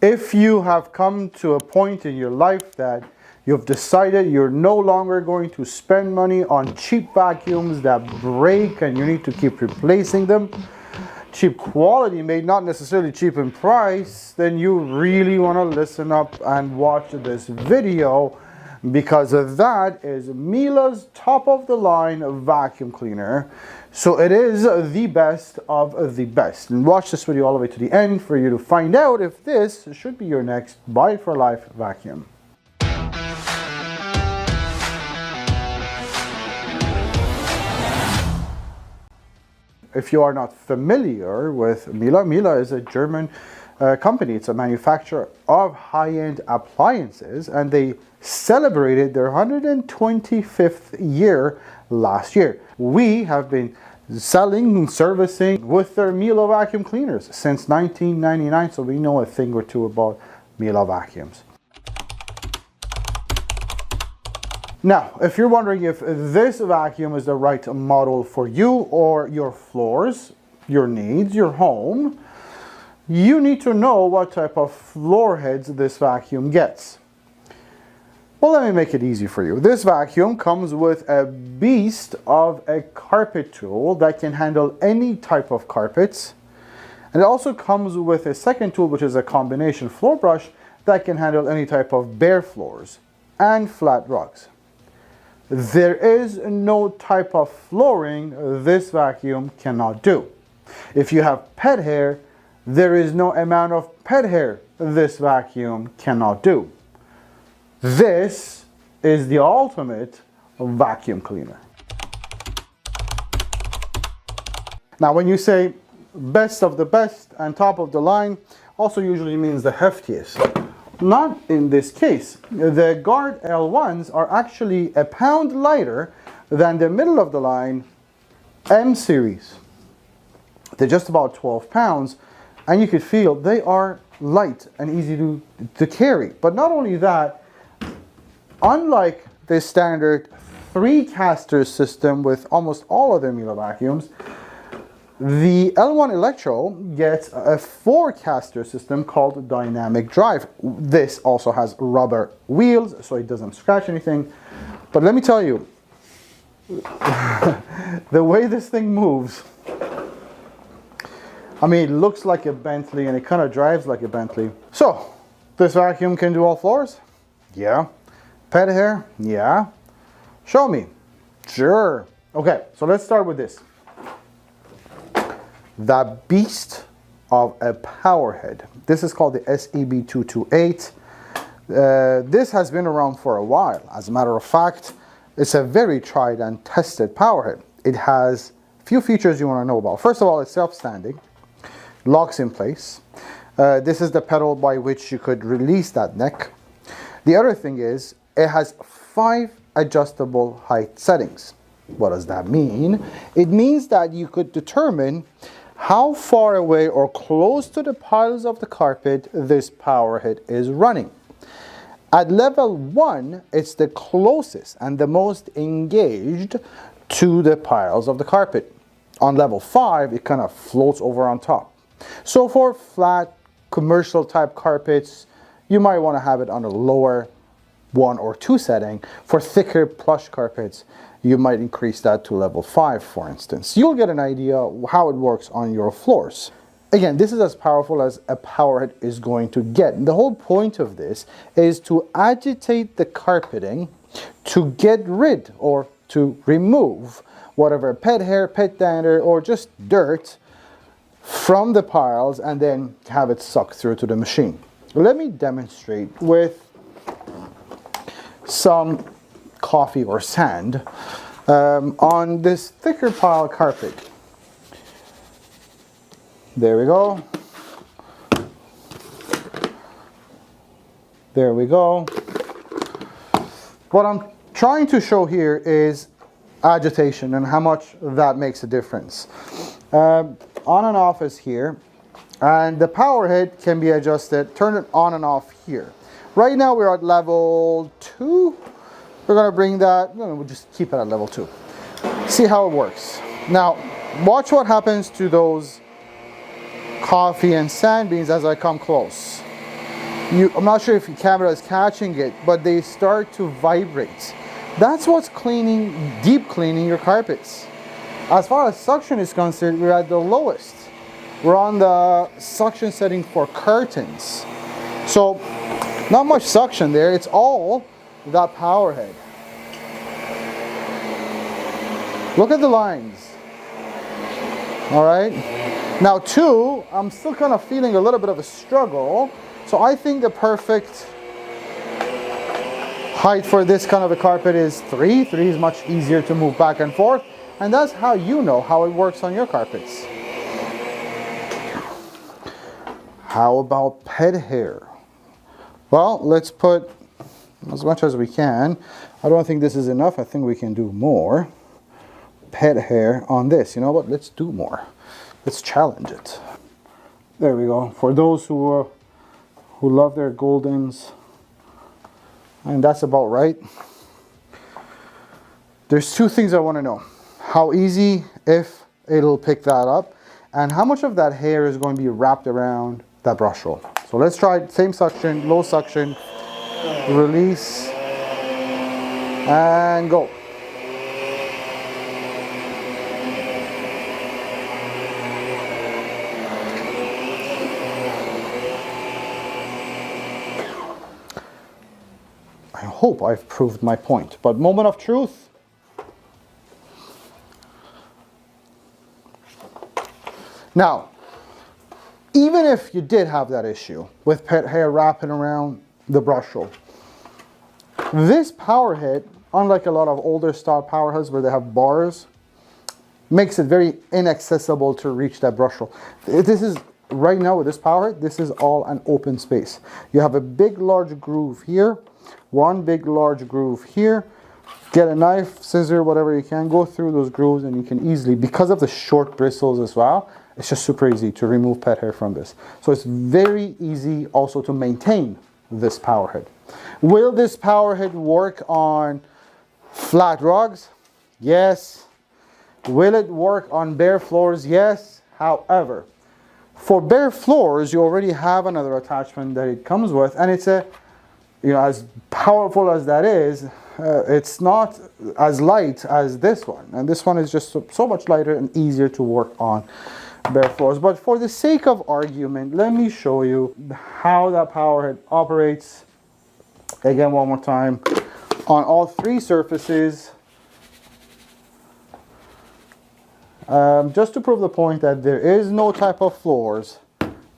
If you have come to a point in your life that you've decided you're no longer going to spend money on cheap vacuums that break and you need to keep replacing them, cheap quality made, not necessarily cheap in price, then you really want to listen up and watch this video, because that is Miele's top of the line vacuum cleaner. So it is the best of the best. And watch this video all the way to the end for you to find out if this should be your next buy for life vacuum. If you are not familiar with Miele, Miele is a German company. It's a manufacturer of high-end appliances, and they celebrated their 125th year last year. We have been selling and servicing with their Miele vacuum cleaners since 1999, so we know a thing or two about Miele vacuums. Now, if you're wondering if this vacuum is the right model for you or your floors, your needs, your home, you need to know what type of floor heads this vacuum gets. Well, let me make it easy for you. This vacuum comes with a beast of a carpet tool that can handle any type of carpets. And it also comes with a second tool, which is a combination floor brush that can handle any type of bare floors and flat rugs. There is no type of flooring this vacuum cannot do. If you have pet hair, there is no amount of pet hair this vacuum cannot do. This is the ultimate vacuum cleaner. Now, when you say best of the best and top of the line, also usually means the heftiest. Not in this case. The Guard L1s are actually a pound lighter than the middle of the line M series. They're just about 12 pounds, and you could feel they are light and easy to carry. But not only that, unlike the standard 3-caster system with almost all of the Miele vacuums, the L1 Electro gets a 4-caster system called Dynamic Drive. This also has rubber wheels, so it doesn't scratch anything. But let me tell you, the way this thing moves, I mean, it looks like a Bentley and it kind of drives like a Bentley. So, this vacuum can do all floors? Yeah. Pet hair? Yeah. Show me. Sure. Okay, so let's start with this. That beast of a power head. This is called the SEB228. This has been around for a while. As a matter of fact, it's a very tried and tested power head. It has a few features you want to know about. First of all, it's self-standing, locks in place. This is the pedal by which you could release that neck. The other thing is, it has 5 adjustable height settings. What does that mean? It means that you could determine how far away or close to the piles of the carpet this power head is running. At level 1, it's the closest and the most engaged to the piles of the carpet. On level 5, it kind of floats over on top. So for flat, commercial type carpets, you might want to have it on a lower 1 or 2 setting. For thicker plush carpets, you might increase that to level 5, for instance. You'll get an idea how it works on your floors. Again, this is as powerful as a power head is going to get. The whole point of this is to agitate the carpeting to get rid or to remove whatever pet hair, pet dander, or just dirt from the piles and then have it sucked through to the machine. Let me demonstrate with some coffee or sand on this thicker pile carpet. There we go. There we go. What I'm trying to show here is agitation and how much that makes a difference. On and off is here, and the power head can be adjusted, turn it on and off here. Right now we're at level 2. We're going to bring that, no, we'll just keep it at level 2. See how it works. Now, watch what happens to those coffee and sand beans as I come close. I'm not sure if your camera is catching it, but they start to vibrate. That's what's cleaning, deep cleaning your carpets. As far as suction is concerned, we're at the lowest. We're on the suction setting for curtains. So not much suction there, it's all that power head. Look at the lines. All right. Now 2, I'm still kind of feeling a little bit of a struggle. So I think the perfect height for this kind of a carpet is 3. 3 is much easier to move back and forth. And that's how you know how it works on your carpets. How about pet hair? Well, let's put as much as we can. I don't think this is enough. I think we can do more pet hair on this. You know what? Let's do more. Let's challenge it. There we go. For those who love their Goldens, and that's about right. There's 2 things I want to know. How easy, if it'll pick that up, and how much of that hair is going to be wrapped around that brush roll. So let's try same suction, low suction, release, and go. I hope I've proved my point, but moment of truth. Now, even if you did have that issue with pet hair wrapping around the brush roll, this power head, unlike a lot of older style power heads where they have bars, makes it very inaccessible to reach that brush roll. This is, right now with this power head, this is all an open space. You have a big large groove here, one big large groove here. Get a knife, scissor, whatever you can, go through those grooves, and you can easily, because of the short bristles as well, it's just super easy to remove pet hair from this. So it's very easy also to maintain this power head. Will this power head work on flat rugs? Yes. Will it work on bare floors? Yes. However, for bare floors, you already have another attachment that it comes with, and it's a, you know, as powerful as that is, it's not as light as this one. And this one is just so much lighter and easier to work on bare floors. But for the sake of argument, let me show you how that power head operates. Again, one more time, on all 3 surfaces. Just to prove the point that there is no type of floors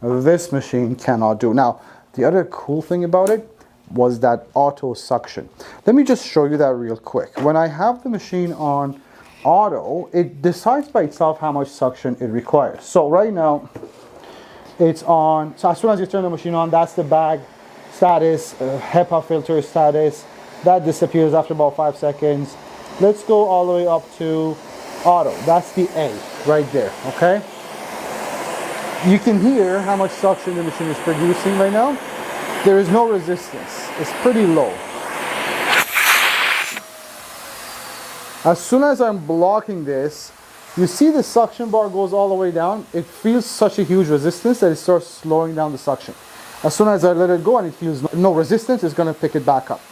this machine cannot do. Now, the other cool thing about it was that auto suction. Let me just show you that real quick. When I have the machine on auto, it decides by itself how much suction it requires. So right now it's on, so as soon as you turn the machine on, that's the bag status, HEPA filter status. That disappears after about 5 seconds. Let's go all the way up to auto. That's the A right there, okay? You can hear how much suction the machine is producing right now. There is no resistance. It's pretty low. As soon as I'm blocking this, you see the suction bar goes all the way down. It feels such a huge resistance that it starts slowing down the suction. As soon as I let it go and it feels no resistance, it's going to pick it back up.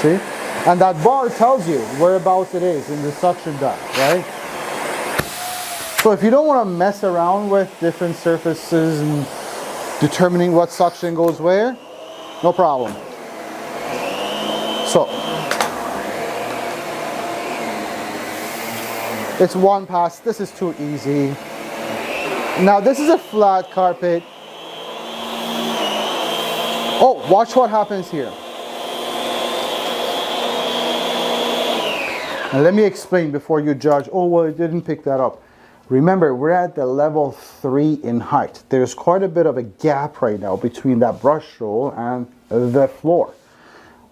See? And that bar tells you whereabouts it is in the suction dial, right? So if you don't want to mess around with different surfaces and determining what suction goes where, no problem. So it's one pass. This is too easy. Now this is a flat carpet. Oh, watch what happens here. Now let me explain before you judge. Oh, well, it didn't pick that up. Remember, we're at the level 3 in height. There's quite a bit of a gap right now between that brush roll and the floor.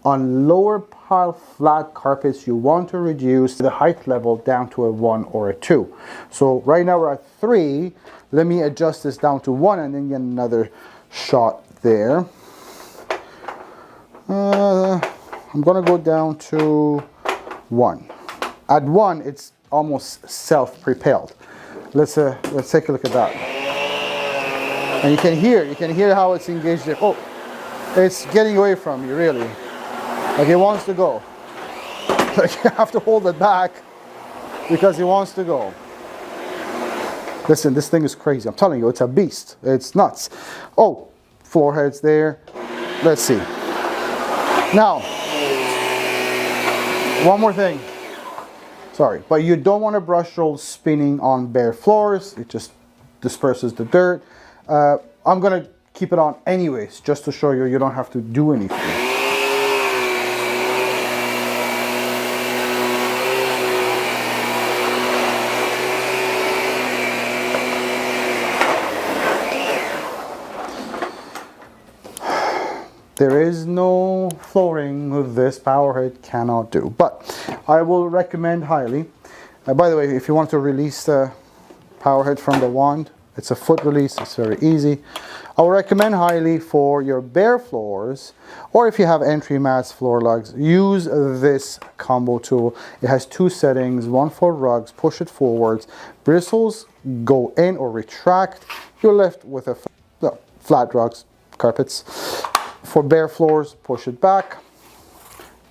On lower pile flat carpets, you want to reduce the height level down to a 1 or a 2. So right now we're at 3. Let me adjust this down to 1 and then get another shot there. I'm gonna go down to 1. At 1, it's almost self-propelled. Let's take a look at that. And you can hear how it's engaged there. Oh, it's getting away from you, really. Like it wants to go. Like you have to hold it back because it wants to go. Listen, this thing is crazy. I'm telling you, it's a beast. It's nuts. Oh, floor heads there. Let's see. Now, one more thing. Sorry, but you don't want to brush roll spinning on bare floors. It just disperses the dirt. I'm going to keep it on anyways, just to show you you don't have to do anything. There is no flooring with this power head cannot do, but I will recommend highly. By the way, if you want to release the power head from the wand, it's a foot release, it's very easy. I will recommend highly for your bare floors, or if you have entry mats, floor lugs, use this combo tool. It has two settings, one for rugs, push it forwards, bristles go in or retract. You're left with a flat rugs, carpets. For bare floors, push it back,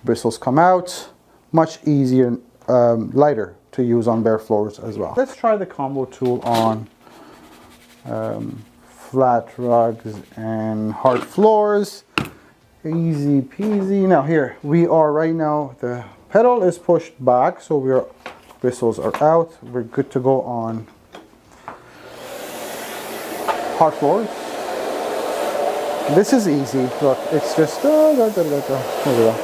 bristles come out, much easier, lighter to use on bare floors as well. Let's try the combo tool on flat rugs and hard floors. Easy peasy. Now here we are right now, the pedal is pushed back, so bristles are out. We're good to go on hard floors. This is easy. Look, it's just there we go.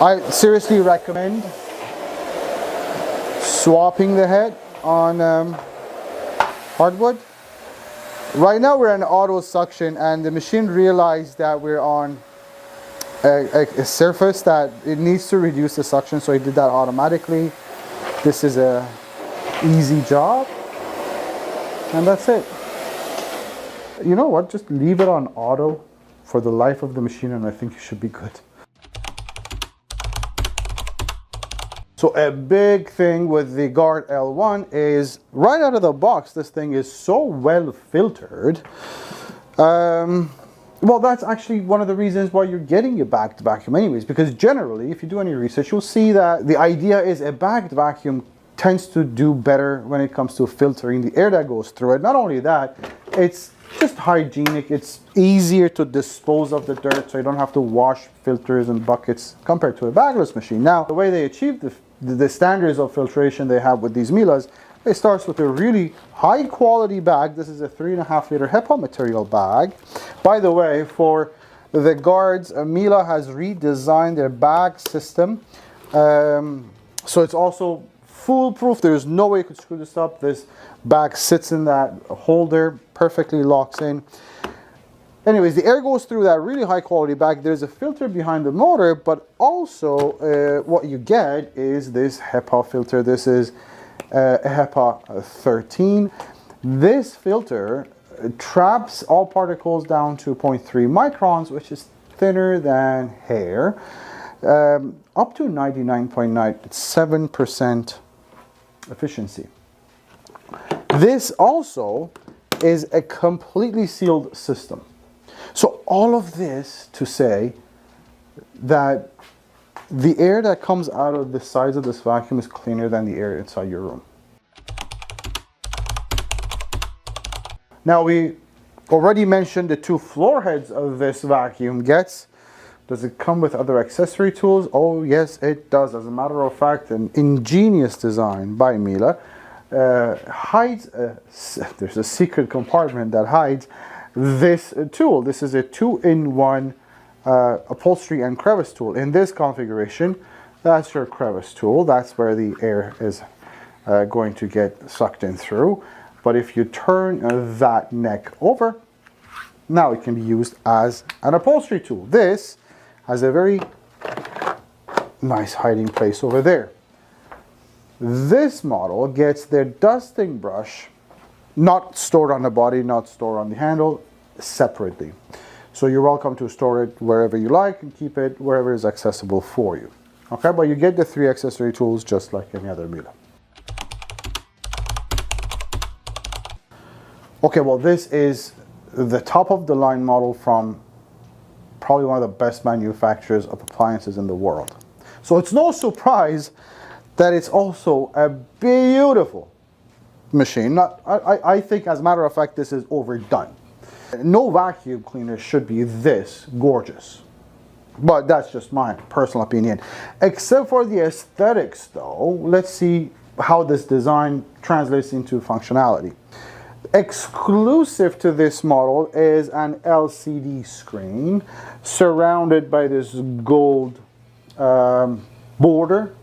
I seriously recommend swapping the head on hardwood. Right now we're in auto suction, and the machine realized that we're on a surface that it needs to reduce the suction, so it did that automatically. This is a easy job, and that's it. You know what, just leave it on auto for the life of the machine and I think you should be good. So a big thing with the Guard L1 is right out of the box, this thing is so well filtered. Well, that's actually one of the reasons why you're getting a bagged vacuum anyways, because generally, if you do any research, you'll see that the idea is a bagged vacuum tends to do better when it comes to filtering the air that goes through it. Not only that, it's just hygienic, it's easier to dispose of the dirt, so you don't have to wash filters and buckets compared to a bagless machine. Now, the way they achieve the standards of filtration they have with these Miele's, it starts with a really high quality bag. This is a 3.5 liter HEPA material bag. By the way, for the Guards, Miele has redesigned their bag system, so it's also foolproof. There's no way you could screw this up. This bag sits in that holder, perfectly locks in. Anyways, the air goes through that really high quality bag. There's a filter behind the motor, but also what you get is this HEPA filter. This is a HEPA 13. This filter traps all particles down to 0.3 microns, which is thinner than hair, up to 99.97% efficiency. This also is a completely sealed system. So all of this to say that the air that comes out of the sides of this vacuum is cleaner than the air inside your room. Now, we already mentioned the two floor heads of this vacuum gets. Does it come with other accessory tools? Oh yes, it does. As a matter of fact, an ingenious design by Miele hides, there's a secret compartment that hides this tool. This is a 2-in-1 upholstery and crevice tool. In this configuration, that's your crevice tool. That's where the air is going to get sucked in through. But if you turn that neck over, now it can be used as an upholstery tool. This has a very nice hiding place over there. This model gets their dusting brush not stored on the body, not stored on the handle, separately. So you're welcome to store it wherever you like and keep it wherever is accessible for you. Okay, but you get the 3 accessory tools just like any other Miele. Okay, well, this is the top of the line model from probably one of the best manufacturers of appliances in the world. So it's no surprise that it's also a beautiful machine. I think, as a matter of fact, this is overdone. No vacuum cleaner should be this gorgeous. But that's just my personal opinion. Except for the aesthetics though, let's see how this design translates into functionality. Exclusive to this model is an LCD screen surrounded by this gold border,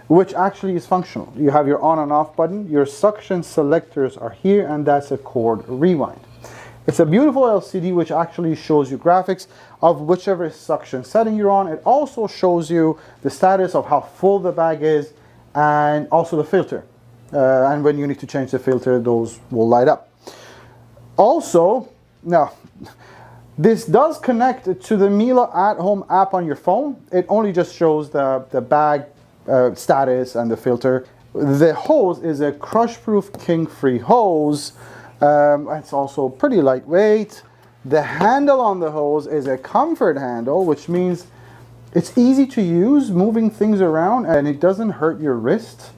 which actually is functional. You have your on and off button, your suction selectors are here, and that's a cord rewind. It's a beautiful LCD which actually shows you graphics of whichever suction setting you're on. It also shows you the status of how full the bag is and also the filter. And when you need to change the filter, those will light up. Also, now, this does connect to the Miele at-home app on your phone. It only just shows the bag status and the filter. The hose is a crush-proof king-free hose. It's also pretty lightweight. The handle on the hose is a comfort handle, which means it's easy to use, moving things around, and it doesn't hurt your wrist.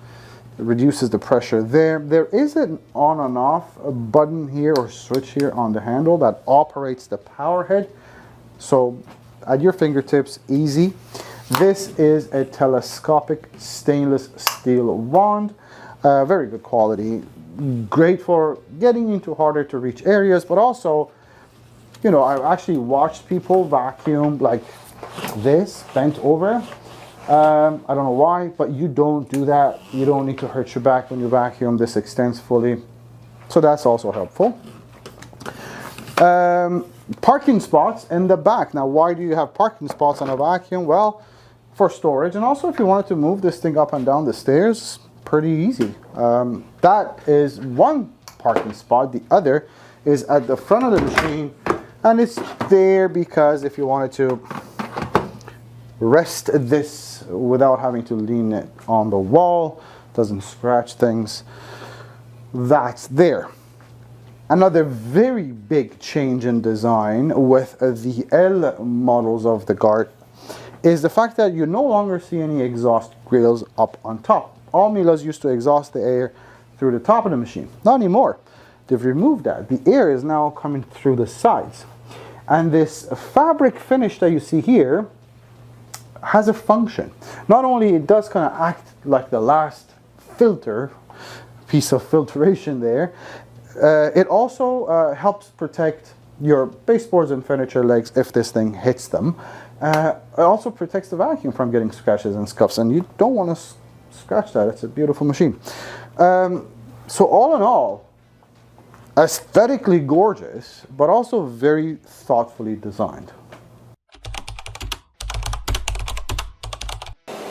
It reduces the pressure there. There is an on and off button here or switch here on the handle that operates the power head. So at your fingertips, easy. This is a telescopic stainless steel wand. Very good quality. Great for getting into harder to reach areas, but also, you know, I've actually watched people vacuum like this, bent over. I don't know why, but you don't do that. You don't need to hurt your back when you vacuum. This extends fully, so that's also helpful. Parking spots in the back. Now, why do you have parking spots on a vacuum? Well, for storage, and also if you wanted to move this thing up and down the stairs, pretty easy. That is one parking spot. The other is at the front of the machine, and it's there because if you wanted to rest this without having to lean it on the wall, doesn't scratch things, that's there. Another very big change in design with the L models of the Guard is the fact that you no longer see any exhaust grills up on top. All Miele's used to exhaust the air through the top of the machine. Not anymore. They've removed that. The air is now coming through the sides. And this fabric finish that you see here has a function. Not only it does kind of act like the last filter, piece of filtration there, it also helps protect your baseboards and furniture legs if this thing hits them. It also protects the vacuum from getting scratches and scuffs, and you don't want to scratch that. It's a beautiful machine. So all in all, aesthetically gorgeous, but also very thoughtfully designed.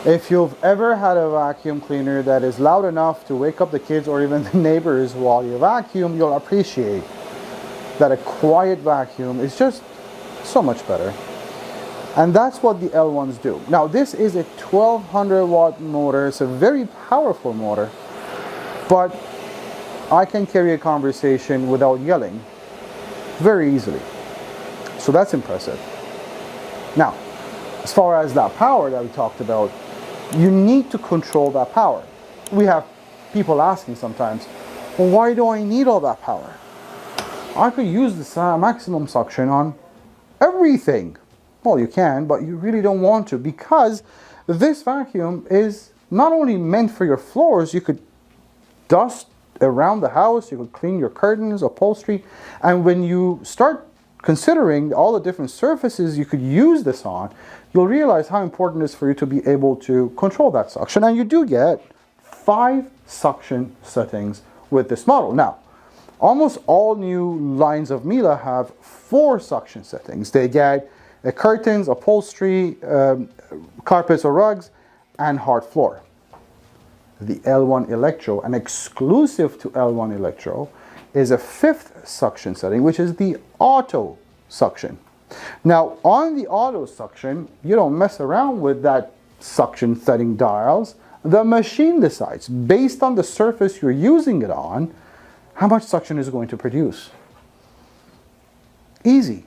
If you've ever had a vacuum cleaner that is loud enough to wake up the kids or even the neighbors while you vacuum, you'll appreciate that a quiet vacuum is just so much better. And that's what the L1s do. Now, this is a 1200 watt motor. It's a very powerful motor, but I can carry a conversation without yelling very easily. So that's impressive. Now, as far as that power that we talked about, you need to control that power. We have people asking sometimes, well, why do I need all that power? I could use the maximum suction on everything. Well, you can, but you really don't want to, because this vacuum is not only meant for your floors. You could dust around the house, you could clean your curtains, upholstery, and when you start considering all the different surfaces you could use this on, you'll realize how important it is for you to be able to control that suction. And you do get 5 suction settings with this model. Now, almost all new lines of Miele have 4 suction settings. They get curtains, upholstery, carpets or rugs, and hard floor. The L1 Electro, and exclusive to L1 Electro, is a 5th suction setting, which is the auto suction. Now, on the auto suction, you don't mess around with that suction setting dials. The machine decides, based on the surface you're using it on, how much suction is going to produce. Easy.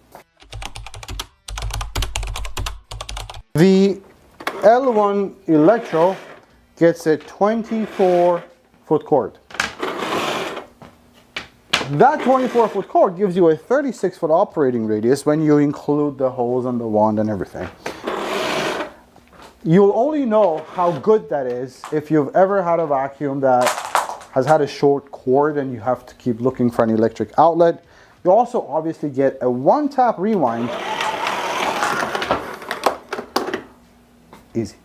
The L1 Electro gets a 24-foot cord. That 24-foot cord gives you a 36-foot operating radius when you include the hose and the wand and everything. You'll only know how good that is if you've ever had a vacuum that has had a short cord and you have to keep looking for an electric outlet. You also obviously get a one-tap rewind. Easy.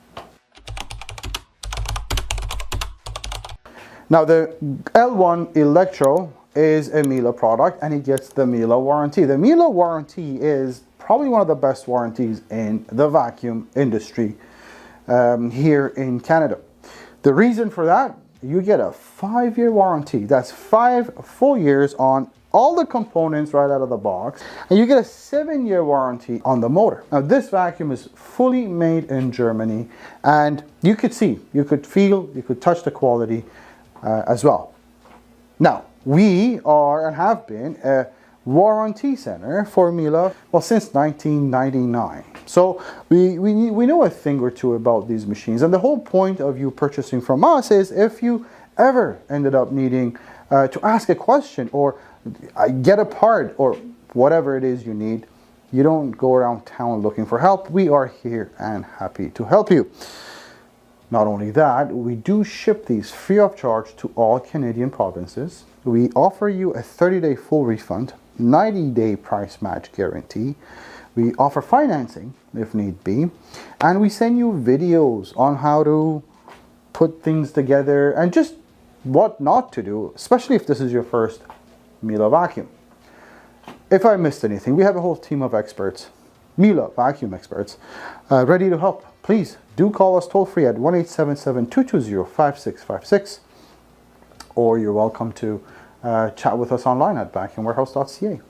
Now the L1 Electro is a Miele product and it gets the Miele warranty. The Miele warranty is probably one of the best warranties in the vacuum industry here in Canada. The reason for that, you get a 5-year warranty. That's 5 full years on all the components right out of the box, and you get a 7-year warranty on the motor. Now this vacuum is fully made in Germany, and you could see, you could feel, you could touch the quality as well. Now, we are and have been a warranty center for Miele, well, since 1999. So we know a thing or two about these machines, and the whole point of you purchasing from us is if you ever ended up needing to ask a question or get a part or whatever it is you need, you don't go around town looking for help. We are here and happy to help you. Not only that, we do ship these free of charge to all Canadian provinces. We offer you a 30-day full refund, 90-day price match guarantee. We offer financing if need be, and we send you videos on how to put things together and just what not to do, especially if this is your first Miele vacuum. If I missed anything, we have a whole team of experts, Miele vacuum experts, ready to help. Please do call us toll free at 1-877-220-5656, or you're welcome to chat with us online at vacuumwarehouse.ca.